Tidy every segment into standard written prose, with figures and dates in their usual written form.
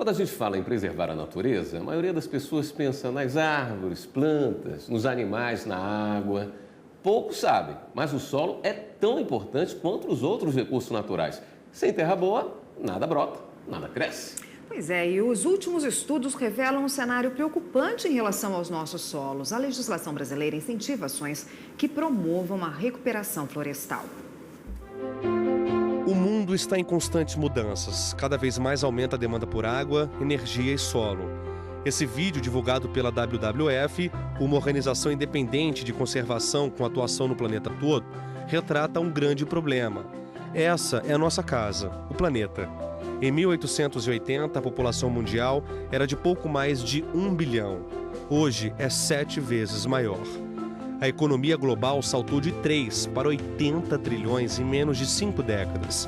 Quando a gente fala em preservar a natureza, a maioria das pessoas pensa nas árvores, plantas, nos animais, na água. Poucos sabem, mas o solo é tão importante quanto os outros recursos naturais. Sem terra boa, nada brota, nada cresce. Pois é, e os últimos estudos revelam um cenário preocupante em relação aos nossos solos. A legislação brasileira incentiva ações que promovam a recuperação florestal. O mundo está em constantes mudanças. Cada vez mais aumenta a demanda por água, energia e solo. Esse vídeo, divulgado pela WWF, uma organização independente de conservação com atuação no planeta todo, retrata um grande problema. Essa é a nossa casa, o planeta. Em 1880, a população mundial era de pouco mais de 1 bilhão. Hoje é 7 vezes maior. A economia global saltou de 3 para 80 trilhões em menos de 5 décadas.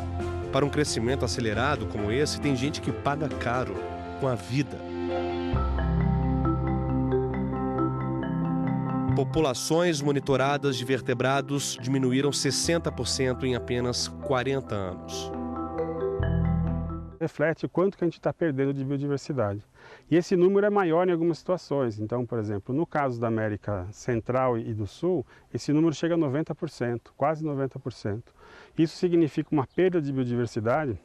Para um crescimento acelerado como esse, tem gente que paga caro com a vida. Populações monitoradas de vertebrados diminuíram 60% em apenas 40 anos. Reflete o quanto que a gente está perdendo de biodiversidade. E esse número é maior em algumas situações. Então, por exemplo, no caso da América Central e do Sul, esse número chega a 90%, quase 90%. Isso significa uma perda de biodiversidade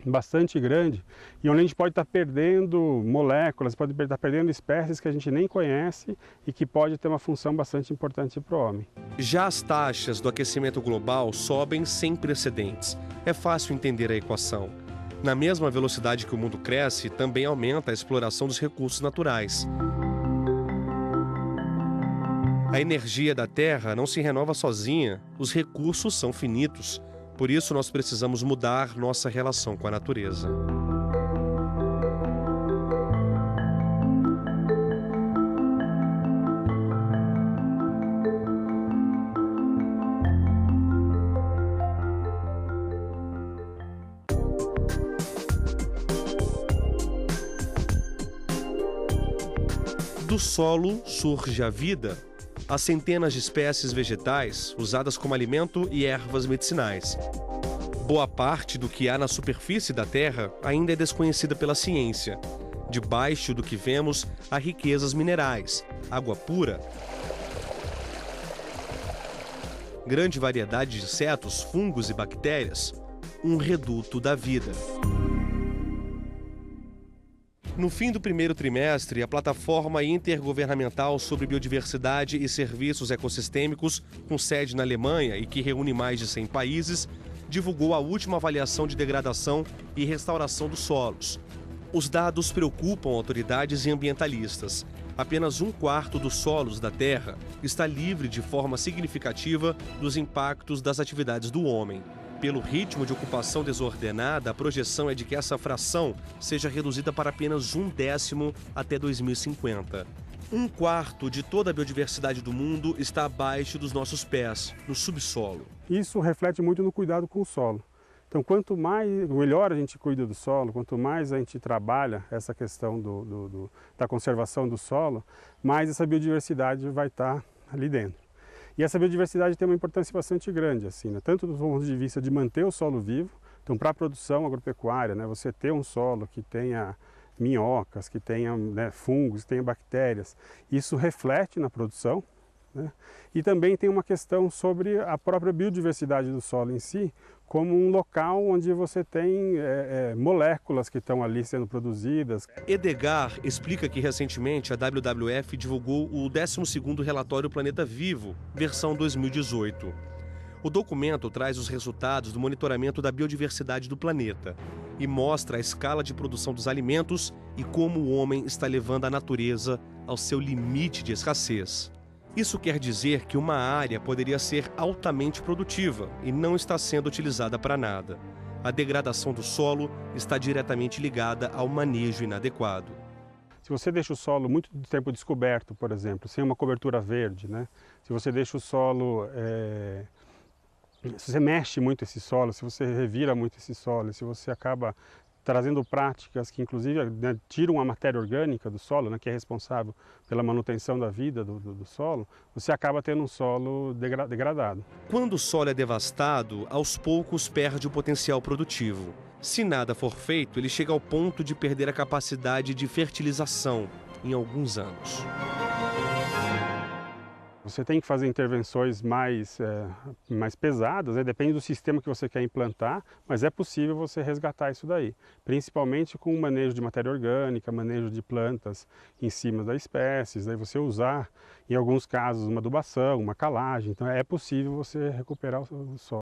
bastante grande e onde a gente pode estar perdendo moléculas, pode estar perdendo espécies que a gente nem conhece e que pode ter uma função bastante importante para o homem. Já as taxas do aquecimento global sobem sem precedentes. É fácil entender a equação. Na mesma velocidade que o mundo cresce, também aumenta a exploração dos recursos naturais. A energia da Terra não se renova sozinha, os recursos são finitos. Por isso, nós precisamos mudar nossa relação com a natureza. Do solo surge a vida. Há centenas de espécies vegetais usadas como alimento e ervas medicinais. Boa parte do que há na superfície da Terra ainda é desconhecida pela ciência. Debaixo do que vemos, há riquezas minerais, água pura, grande variedade de insetos, fungos e bactérias, um reduto da vida. No fim do primeiro trimestre, a plataforma intergovernamental sobre biodiversidade e serviços ecossistêmicos, com sede na Alemanha e que reúne mais de 100 países, divulgou a última avaliação de degradação e restauração dos solos. Os dados preocupam autoridades e ambientalistas. Apenas 1/4 dos solos da Terra está livre de forma significativa dos impactos das atividades do homem. Pelo ritmo de ocupação desordenada, a projeção é de que essa fração seja reduzida para apenas 1/10 até 2050. 1/4 de toda a biodiversidade do mundo está abaixo dos nossos pés, no subsolo. Isso reflete muito no cuidado com o solo. Então, quanto melhor a gente cuida do solo, quanto mais a gente trabalha essa questão da conservação do solo, mais essa biodiversidade vai estar ali dentro. E essa biodiversidade tem uma importância bastante grande, assim, né? Tanto do ponto de vista de manter o solo vivo, então para a produção agropecuária, né, você ter um solo que tenha minhocas, que tenha, né, fungos, que tenha bactérias, isso reflete na produção, né? E também tem uma questão sobre a própria biodiversidade do solo em si, como um local onde você tem moléculas que estão ali sendo produzidas. Edgar explica que recentemente a WWF divulgou o 12º relatório Planeta Vivo, versão 2018. O documento traz os resultados do monitoramento da biodiversidade do planeta e mostra a escala de produção dos alimentos e como o homem está levando a natureza ao seu limite de escassez. Isso quer dizer que uma área poderia ser altamente produtiva e não está sendo utilizada para nada. A degradação do solo está diretamente ligada ao manejo inadequado. Se você deixa o solo muito tempo descoberto, por exemplo, sem uma cobertura verde, né? Se você deixa o solo, se você mexe muito esse solo, se você revira muito esse solo, se você acaba trazendo práticas que inclusive, né, tiram a matéria orgânica do solo, né, que é responsável pela manutenção da vida do solo, você acaba tendo um solo degradado. Quando o solo é devastado, aos poucos perde o potencial produtivo. Se nada for feito, ele chega ao ponto de perder a capacidade de fertilização em alguns anos. Você tem que fazer intervenções mais pesadas, né? Depende do sistema que você quer implantar, mas é possível você resgatar isso daí. Principalmente com o manejo de matéria orgânica, manejo de plantas em cima das espécies, daí você usar, em alguns casos, uma adubação, uma calagem. Então é possível você recuperar o solo.